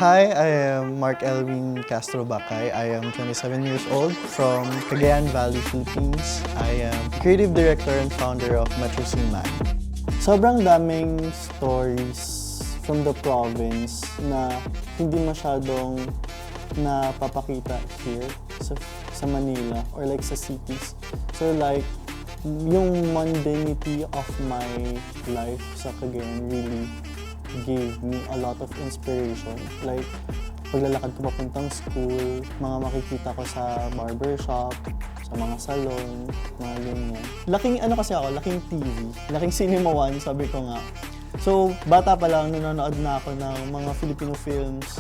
Hi, I am Mark Elwin Castro Bacay. I am 27 years old from Cagayan Valley, Philippines. I am creative director and founder of Metro Mag. Sobrang daming stories from the province na hindi masyadong napapakita here sa Manila or like sa cities. So like, yung mundanity of my life sa Cagayan really gave me a lot of inspiration. Like, paglalakad ko papuntang school, mga makikita ko sa barbershop, sa mga salon, mga ganyan. Laking laking TV, laking Cinema One, sabi ko nga. So, bata pa lang, nanonood na ako ng mga Filipino films.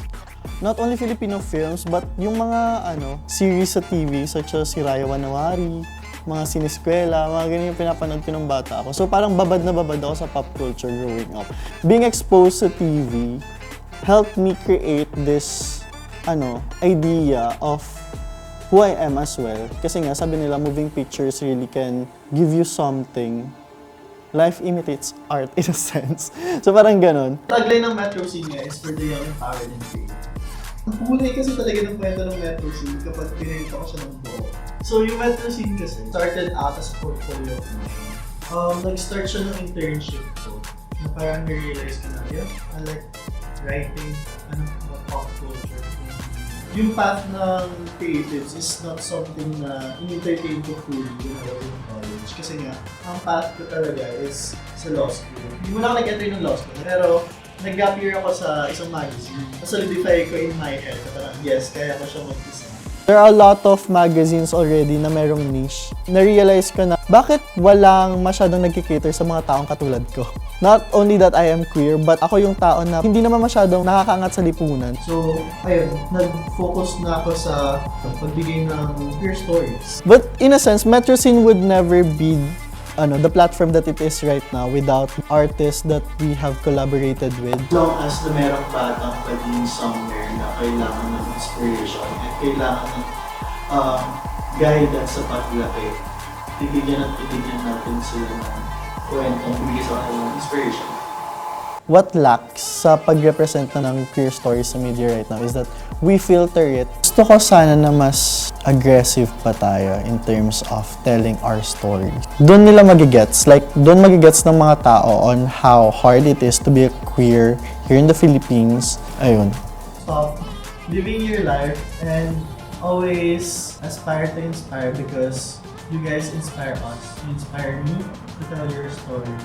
Not only Filipino films, but yung mga series sa TV, such as si Raya Wanawari, mga sineskwela, mga ganyan yung pinapanood ko ng bata ako. So parang babad na babad ako sa pop culture growing up. Being exposed sa TV helped me create this idea of who I am as well. Kasi nga, sabi nila, moving pictures really can give you something. Life imitates art in a sense. So parang ganon. Tagline ng Metro Scene is for the young, empowered, and free. Ang kulay kasi talaga ng kwento ng Metro Scene kapag pinarito ko siya ng buo. So yung Metro Scene kasi started out as a portfolio of mine. Nag-start siya ng internship ko na parang na-realize ko na, yeah, I like writing, pop culture. Yung path ng creatives is not something na in-entertain ko fully when I was in college. Kasi nga, ang path ko talaga is sa law school. Hindi mo na ako nag-enter ng law school, pero nag-gap year ako sa isang magazine. Solidify ko in my head na parang, yes, kaya ko siya mag-isa. There are a lot of magazines already na merong niche. Na-realize ko na bakit walang masyadong nagkikater sa mga taong katulad ko. Not only that I am queer, but ako yung tao na hindi naman masyadong nakakaangat sa lipunan. So, ayun, nag-focus na ako sa pagbigay ng queer stories. But in a sense, Metro Scene would never be the platform that it is right now without artists that we have collaborated with. As long as na merong batang pwedeng somewhere na kailangan ng inspiration at kailangan ng guidance sa paglaki, bibigyan natin sila ng kwentong bibigyan sa kanila ng inspiration. What lacks sa pag-represent na ng queer stories sa media right now is that we filter it. Gusto ko sana na mas aggressive pa tayo in terms of telling our story. Doon nila magigets, doon magigets ng mga tao on how hard it is to be a queer here in the Philippines. Ayun. Stop living your life and always aspire to inspire because you guys inspire us. You inspire me to tell your story.